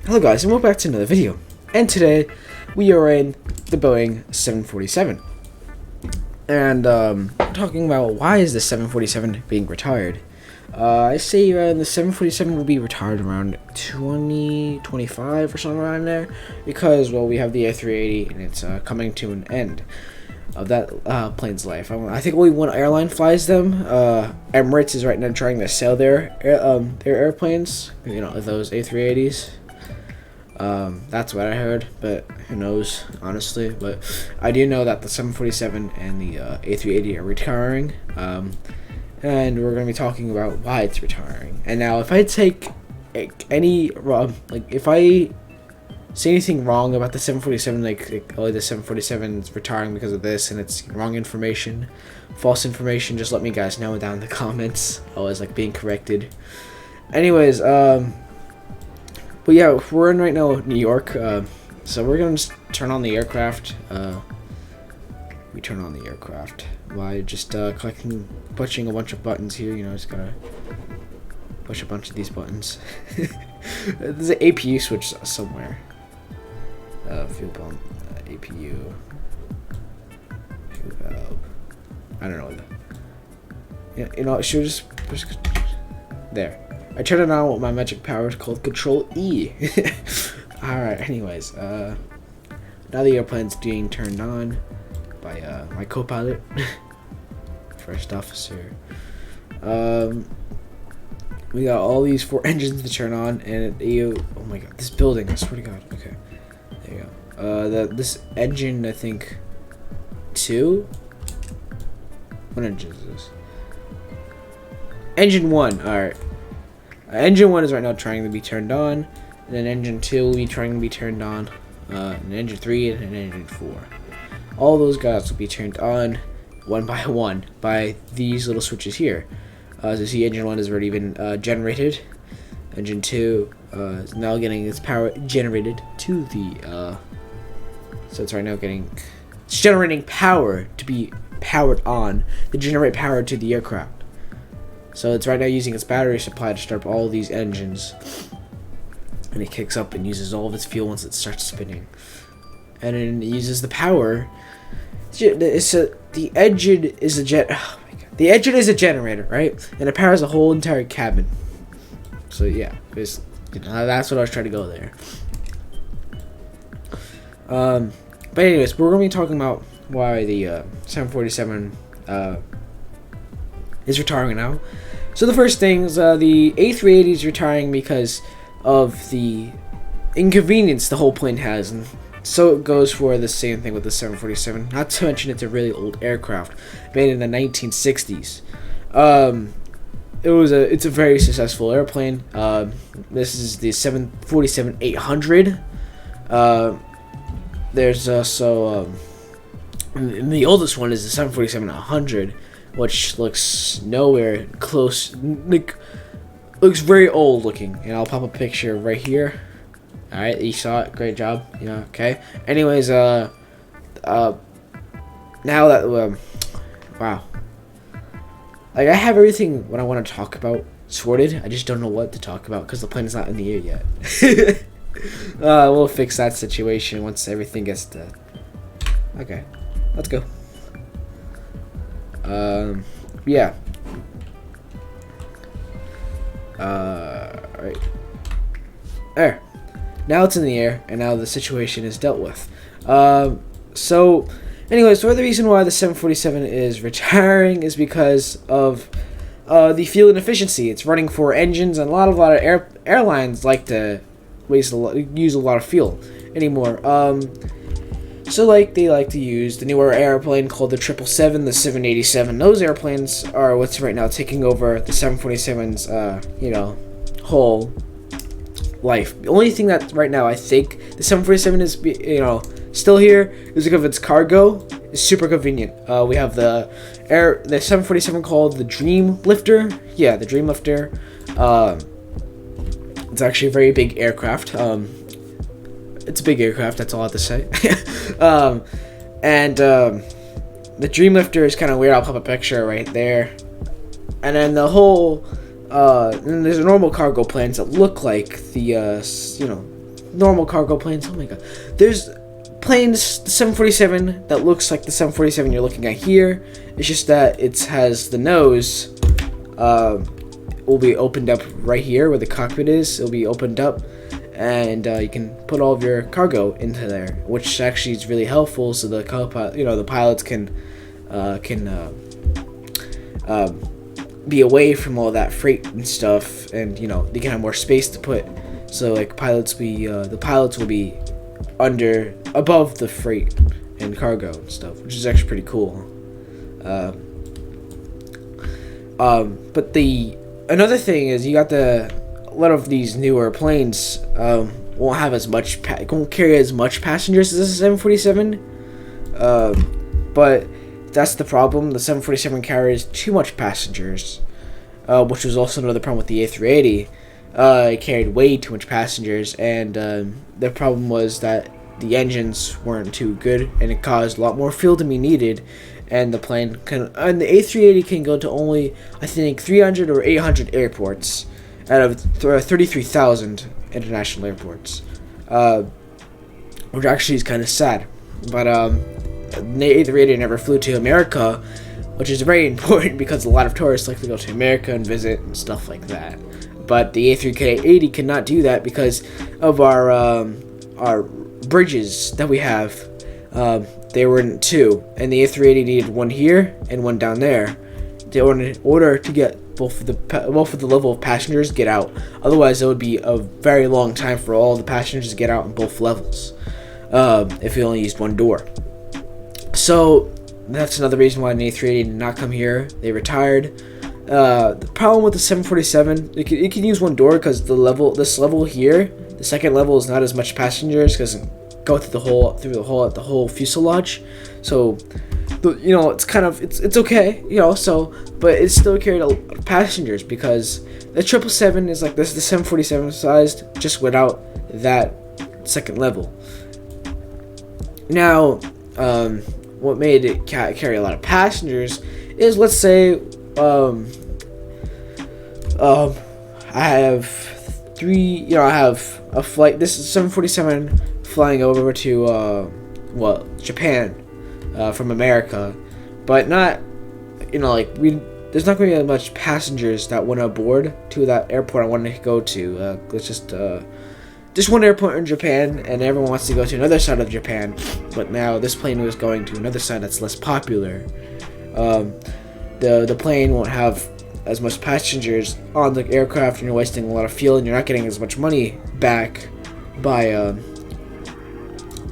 Hello guys, and welcome back to another video. And today, we are in the Boeing 747. And, talking about why is the 747 being retired. I say the 747 will be retired around 2025 or something around there. Because, well, we have the a380 and it's coming to an end of that plane's life. I think only one airline flies them. Emirates is right now trying to sell their airplanes, you know, those a380s. That's what I heard, but who knows, honestly. But I do know that the 747 and the A380 are retiring, and we're going to be talking about why it's retiring. And now, if I take any if I say anything wrong about the 747, oh, the 747 is retiring because of this, and it's wrong information, false information, just let me guys know down in the comments. Always being corrected. Anyways, but yeah, we're in right now New York, so we're gonna just turn on the aircraft. We turn on the aircraft by just pushing a bunch of buttons here. You know, just gotta push a bunch of these buttons. There's an APU switch somewhere. Fuel pump, APU, fuel valve. I don't know what that. Yeah, you know, should just push there. I turned it on with my magic power called Control E. Alright, anyways, now the airplane's being turned on by my co-pilot, first officer. We got all these 4 engines to turn on, and oh my god, this building, I swear to god. Okay, there you go. This engine, I think, 2? What engine is this? Engine 1, alright. Engine 1 is right now trying to be turned on, and then engine 2 will be trying to be turned on, and engine 3 and engine 4. All those guys will be turned on one by one by these little switches here. As you see, engine 1 has already been generated. Engine 2 is now getting its power generated to the, so it's right now it's generating power to be powered on, to generate power to the aircraft. So it's right now using its battery supply to start up all these engines. And it kicks up and uses all of its fuel once it starts spinning. And then it uses the power. The engine is a jet. Oh my god. The engine is a generator, right? And it powers the whole entire cabin. So yeah, that's what I was trying to go there. But anyways, we're going to be talking about why the 747 is retiring now. So the first thing is the A380 is retiring because of the inconvenience the whole plane has, and so it goes for the same thing with the 747. Not to mention it's a really old aircraft made in the 1960s. It's a very successful airplane. This is the 747-800. There's also and the oldest one is the 747-100. Which looks nowhere close, looks very old looking, and I'll pop a picture right here. Alright, you saw it, great job, yeah, okay. Anyways, now that, wow. I have everything what I want to talk about sorted, I just don't know what to talk about, because the plane is not in the air yet. We'll fix that situation once everything gets done. Okay, let's go. Yeah. Right. There. Now it's in the air, and now the situation is dealt with. So, anyways, the reason why the 747 is retiring is because of the fuel inefficiency. It's running 4 engines, and a lot of airlines like to use a lot of fuel anymore. So they like to use the newer airplane called the 777, the 787. Those airplanes are what's right now taking over the 747's, whole life. The only thing that right now I think the 747 is, still here is because of its cargo. It's super convenient. We have the 747 called the Dream Lifter. Yeah, the Dream Lifter. It's actually a very big aircraft. It's a big aircraft, that's all I have to say. The Dream Lifter is kind of weird. I'll pop a picture right there. And then the whole, and there's normal cargo planes that look like the, normal cargo planes. Oh my god, there's planes, the 747 that looks like the 747 you're looking at here. It's just that it has the nose will be opened up right here where the cockpit is. It'll be opened up, and you can put all of your cargo into there, which actually is really helpful. So the the pilots can be away from all that freight and stuff, and they can have more space to put. So like the pilots will be above the freight and cargo and stuff, which is actually pretty cool. But another thing is a lot of these newer planes won't have as much won't carry as much passengers as the 747. But that's the problem. The 747 carries too much passengers, which was also another problem with the A380. It carried way too much passengers, and the problem was that the engines weren't too good, and it caused a lot more fuel to be needed. And the the A380 can go to only, I think, 300 or 800 airports out of 33,000 international airports, which actually is kind of sad. But the A380 never flew to America, which is very important because a lot of tourists like to go to America and visit and stuff like that. But the A380 cannot do that because of our bridges that we have. They were in two, and the A380 needed one here and one down there in order to get both of the level of passengers get out. Otherwise, it would be a very long time for all the passengers to get out in both levels if we only used one door. So that's another reason why the A380 did not come here. They retired. The problem with the 747, it can use one door because this level here, the second level, is not as much passengers because go through the whole fuselage. So it's okay, so, but it still carried a lot of passengers because the 777 is like this. The 747 sized, just without that second level. Now, what made it carry a lot of passengers is, let's say, I have a flight. This is 747 flying over to Japan from America, but not there's not going to be much passengers that went aboard to that airport I wanted to go to. Let's just one airport in Japan, and everyone wants to go to another side of Japan, but now this plane was going to another side that's less popular. The plane won't have as much passengers on the aircraft, and you're wasting a lot of fuel, and you're not getting as much money back by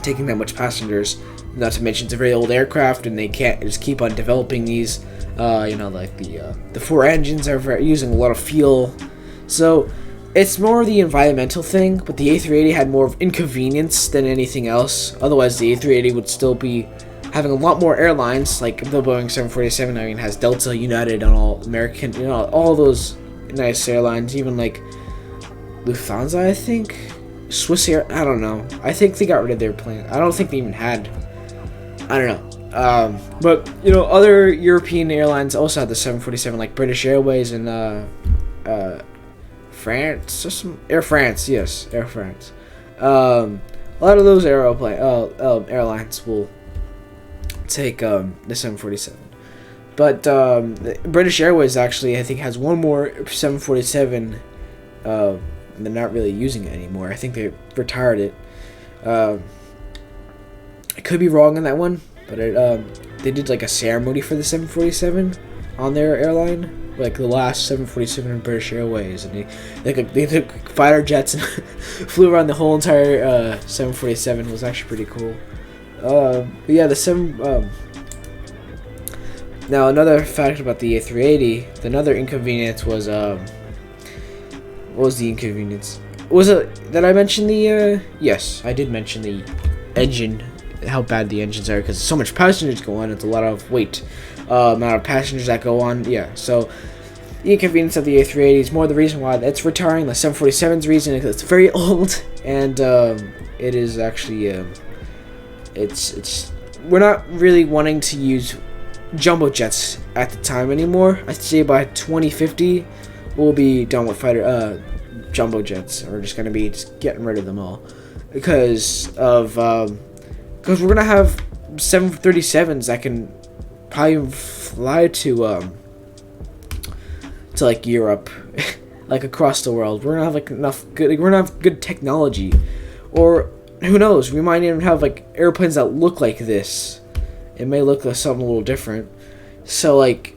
taking that much passengers. Not to mention it's a very old aircraft, and they can't just keep on developing these. The four engines are using a lot of fuel, so it's more the environmental thing. But the A380 had more of inconvenience than anything else. Otherwise, the A380 would still be having a lot more airlines, like the Boeing 747. I mean, has Delta, United, and all American, all those nice airlines. Even like Lufthansa, I think, Swiss Air. I don't know. I think they got rid of their plane. I don't think they even had. I don't know. But other European airlines also had the 747, like British Airways and France or some Air France. Yes, Air France. A lot of those airlines will take the 747, but British Airways actually, I think, has one more 747. They're not really using it anymore. I think they retired it. I could be wrong on that one, but they did like a ceremony for the 747 on their airline, like the last 747 in British Airways, and they took fighter jets and flew around the whole entire 747. It was actually pretty cool. But yeah, now another fact about the A380, another inconvenience was what was the inconvenience? Was it that I mentioned the yes, I did mention the engine, how bad the engines are, because so much passengers go on. It's a lot of weight, amount of passengers that go on. Yeah, so the inconvenience of the A380 is more the reason why it's retiring. The 747's reason is it's very old, and it is actually it's we're not really wanting to use jumbo jets at the time anymore. I'd say by 2050 we'll be done with jumbo jets. We're just gonna be getting rid of them all. because we're gonna have 737s that can probably fly to like Europe, like across the world. We're gonna have like we're gonna have good technology, or who knows? We might even have like airplanes that look like this. It may look like something a little different. So like,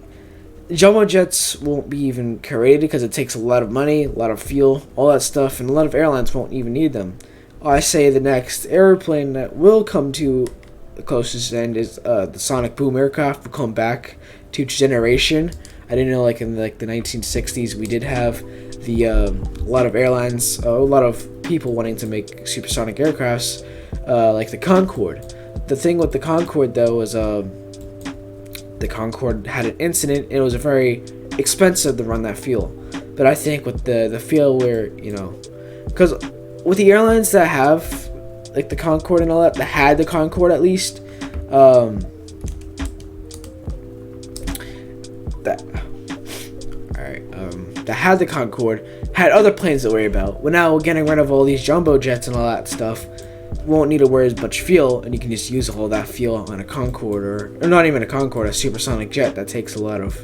jumbo jets won't be even created because it takes a lot of money, a lot of fuel, all that stuff, and a lot of airlines won't even need them. I say the next airplane that will come to the closest end is the sonic boom aircraft. Will come back to its generation. I didn't know, like in like the 1960s, we did have the a lot of airlines, a lot of people wanting to make supersonic aircrafts, like the Concorde. The thing with the Concorde though was the Concorde had an incident, and it was very expensive to run that fuel. But I think with the fuel where, because with the airlines that have like the Concorde and all that had the Concorde at least, that had the Concorde had other planes to worry about. Well, now we're getting rid of all these jumbo jets and all that stuff. Won't need to worry as much fuel, and you can just use all that fuel on a Concorde, or not even a Concorde, a supersonic jet that takes a lot of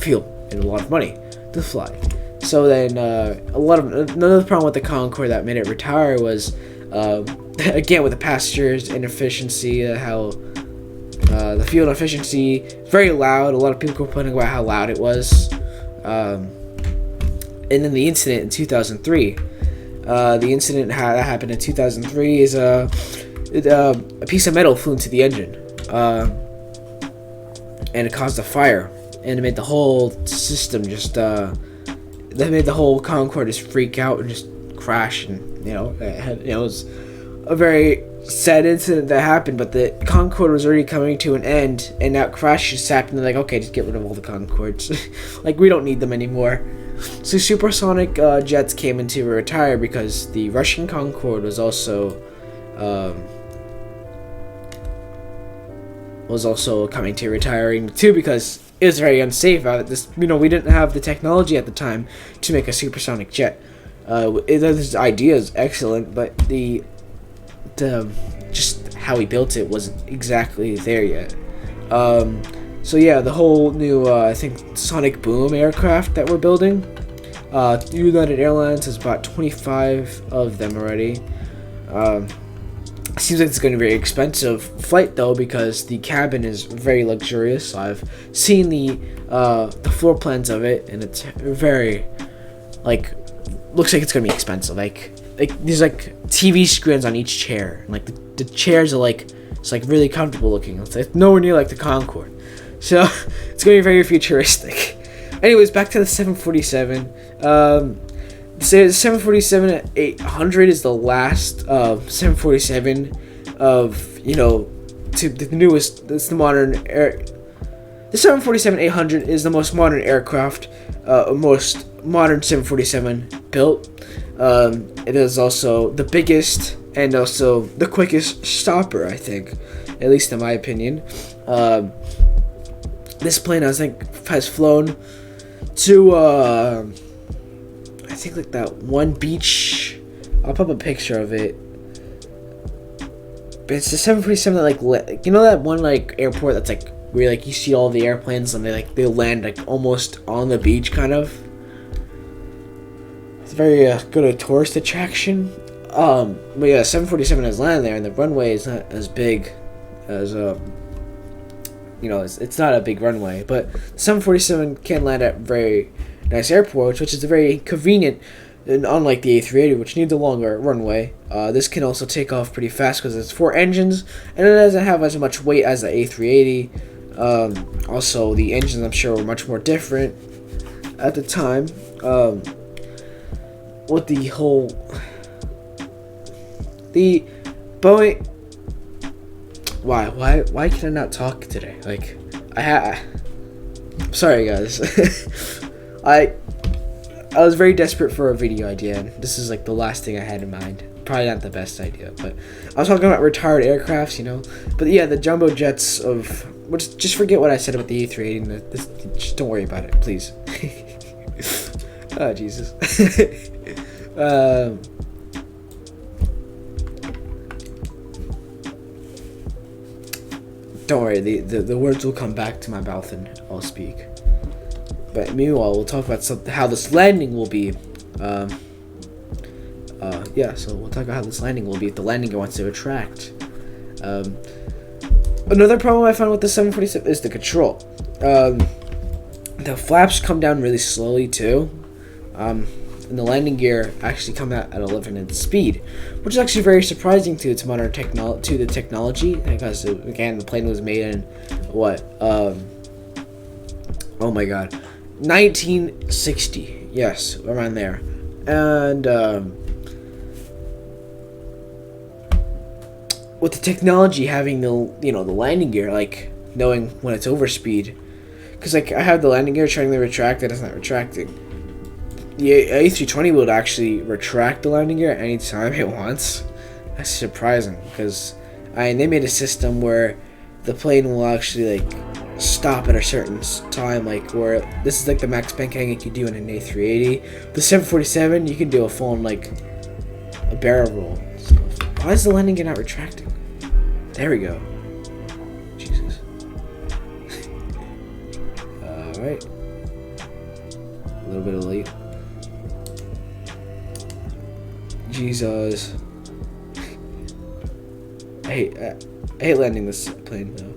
fuel and a lot of money to fly. So then another problem with the Concorde that made it retire was again with the passengers inefficiency, how the fuel efficiency very loud. A lot of people complaining about how loud it was, and then the incident in 2003. The incident that happened in 2003 is a piece of metal flew into the engine, and it caused a fire, and it made the whole system just that made the whole Concorde just freak out and just crash, and it was a very sad incident that happened. But the Concorde was already coming to an end, and that crash just happened. They're like, okay, just get rid of all the Concordes. Like, we don't need them anymore. So supersonic jets came into retire because the Russian Concorde was also coming to retiring too, because it was very unsafe. We didn't have the technology at the time to make a supersonic jet. This idea is excellent, but the just how he built it wasn't exactly there yet. So yeah, the whole new I think sonic boom aircraft that we're building, United Airlines has bought 25 of them already. Seems like it's going to be a very expensive flight though, because the cabin is very luxurious. I've seen the floor plans of it, and it's very looks like it's going to be expensive. Like there's like TV screens on each chair, and the chairs are it's really comfortable looking. It's nowhere near like the Concorde. So it's going to be very futuristic. Anyways, back to the 747. The 747-800 is the last 747 of, to the newest, it's the modern air. The 747-800 is the most modern aircraft, most modern 747 built. It is also the biggest and also the quickest stopper, I think, at least in my opinion. This plane, I think, has flown to, I think, like that one beach. I'll pop a picture of it. But it's the 747 that, that one, airport that's, where, you see all the airplanes and they land, almost on the beach, kind of. It's very good a tourist attraction. But yeah, 747 has landed there, and the runway is not as big as, it's not a big runway, but 747 can land at very nice airports, which is very convenient, and unlike the A380, which needs a longer runway. This can also take off pretty fast because it's 4 engines, and it doesn't have as much weight as the A380. Also, the engines, I'm sure, were much more different at the time. With the Boeing. Why can I not talk today? Sorry guys. I was very desperate for a video idea, and this is the last thing I had in mind. Probably not the best idea, but I was talking about retired aircrafts, But yeah, the jumbo jets of, just forget what I said about the A380. Just don't worry about it, please. Oh Jesus. Don't worry, the words will come back to my mouth and I'll speak. But meanwhile, we'll talk about how this landing will be. Yeah, so we'll talk about how this landing will be if the landing gear wants to retract. Another problem I found with the 747 is the control. The flaps come down really slowly too. And the landing gear actually come out at 11 speed, which is actually very surprising to its modern technology, because again the plane was made in what? Oh my god, 1960. Yes, around there, and with the technology having the landing gear, like knowing when it's over speed, because like I have the landing gear trying to retract and it's not retracting. The A320 would actually retract the landing gear anytime it wants. That's surprising, because they made a system where the plane will actually like stop at a certain time, like where this is like the max banking you can do in an A380. The 747 you can do a full like a barrel roll. So why is the landing gear not retracting? There we go. Jesus. Alright. A little bit of late. Jesus. I hate landing this plane though.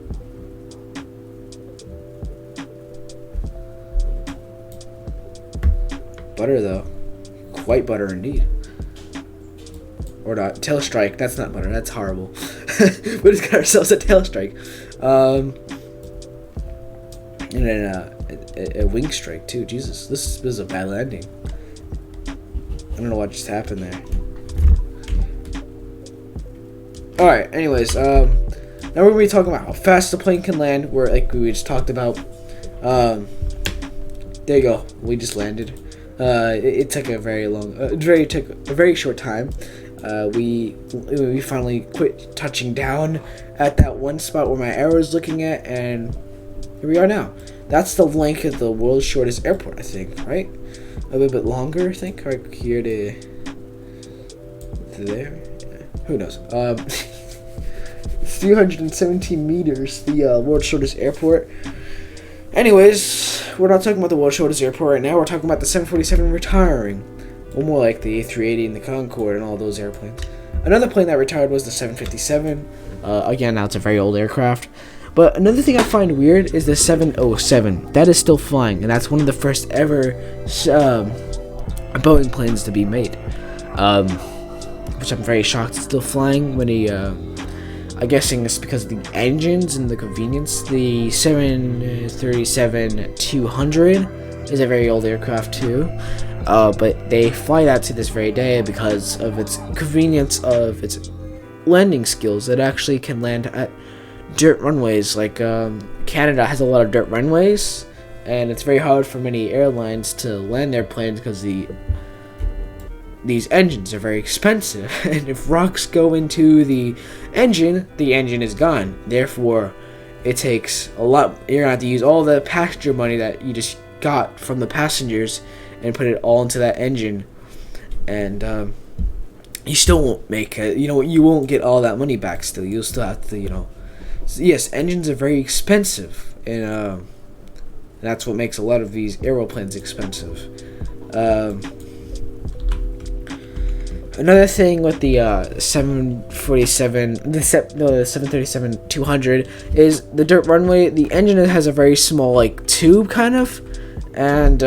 Butter though. Quite butter indeed. Or not. Tail strike. That's not butter. That's horrible. We just got ourselves a tail strike. And then a wing strike too. Jesus. This is a bad landing. I don't know what just happened there. Alright, anyways, now we're going to be talking about how fast the plane can land, where, like we just talked about. There you go. We just landed. It took a very long, took a very short time. We finally quit touching down at that one spot where my arrow is looking at, and here we are now. That's the length of the world's shortest airport, I think, right? A little bit longer, I think, right here to there. Who knows? 317 meters, the world's shortest airport. Anyways, we're not talking about the world's shortest airport right now. We're talking about the 747 retiring. Or more like the A380 and the Concorde and all those airplanes. Another plane that retired was the 757. Again, now it's a very old aircraft. But another thing I find weird is the 707. That is still flying, and that's one of the first ever Boeing planes to be made. Which I'm very shocked it's still flying when I'm guessing it's because of the engines and the convenience. The 737-200 is a very old aircraft too. But they fly that to this very day because of its convenience of its landing skills. It actually can land at dirt runways. Like Canada has a lot of dirt runways, and it's very hard for many airlines to land their planes because these engines are very expensive, and if rocks go into the engine is gone. Therefore, it takes a lot. You're gonna have to use all the passenger money that you just got from the passengers and put it all into that engine, and you still won't make it. You won't get all that money back. Still, you'll still have to. Yes, engines are very expensive, and that's what makes a lot of these aeroplanes expensive. Another thing with the 747, the 737-200 is the dirt runway. The engine has a very small like tube kind of, and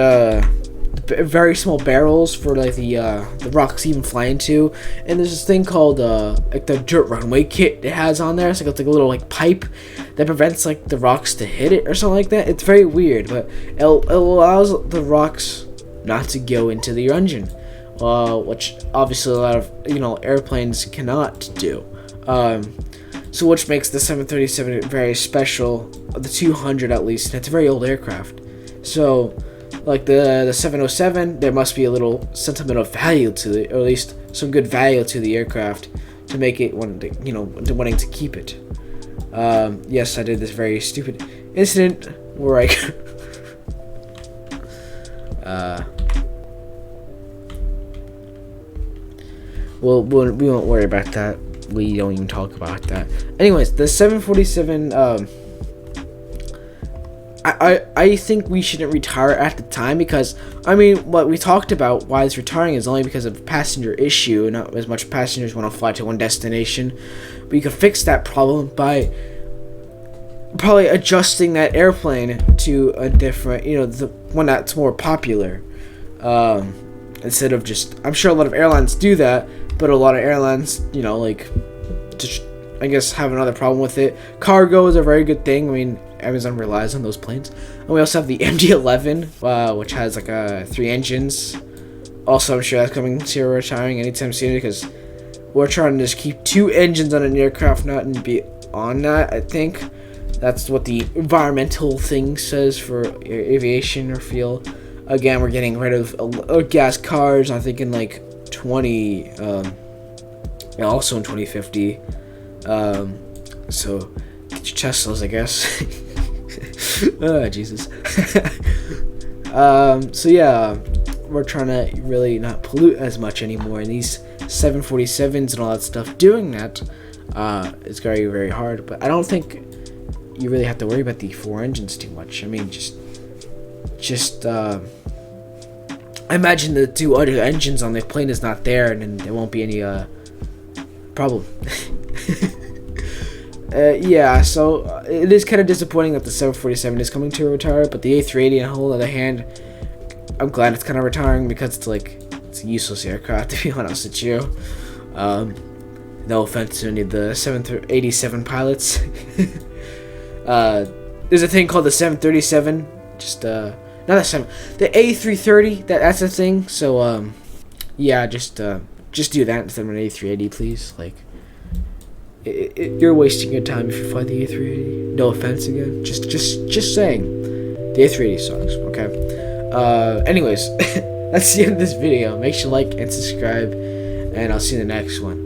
very small barrels for like the rocks even fly into. And there's this thing called like the dirt runway kit it has on there. It's like a little like pipe that prevents like the rocks to hit it or something like that. It's very weird, but it allows the rocks not to go into the engine. Which obviously a lot of airplanes cannot do. So which makes the 737 very special, the 200 at least. And it's a very old aircraft. So like the 707, there must be a little sentimental value to it, or at least some good value to the aircraft to make it wanting to keep it. Yes, I did this very stupid incident where I We won't worry about that. We don't even talk about that. Anyways, the 747. I think we shouldn't retire at the time, because I mean, what we talked about why it's retiring is only because of passenger issue. Not as much passengers want to fly to one destination, but you can fix that problem by probably adjusting that airplane to a different, the one that's more popular. Instead of just, I'm sure a lot of airlines do that, but a lot of airlines, just, I guess, have another problem with it. Cargo is a very good thing. I mean, Amazon relies on those planes. And we also have the MD-11, which has like 3 engines. Also, I'm sure that's coming to retiring anytime soon, because we're trying to just keep 2 engines on an aircraft, not and be on that. I think that's what the environmental thing says for aviation or fuel. Again, we're getting rid of gas cars. I think in like 20, also in 2050. So get your Teslas, I guess. Oh, Jesus. So yeah, we're trying to really not pollute as much anymore, and these 747s and all that stuff, doing that is very, very hard. But I don't think you really have to worry about the 4 engines too much. I mean, just imagine the 2 other engines on the plane is not there, and then there won't be any problem. Yeah, so it is kind of disappointing that the 747 is coming to retire, but the A380, on the whole other hand, I'm glad it's kind of retiring, because it's a useless aircraft, to be honest with you. No offense to any of the 787 pilots. There's a thing called the 737, not the 7, the A330. That's a thing. So yeah, just do that instead of an A380, please. You're wasting your time if you fly the A380. No offense again. Just saying. The A380 sucks, okay? Anyways, that's the end of this video. Make sure to like and subscribe, and I'll see you in the next one.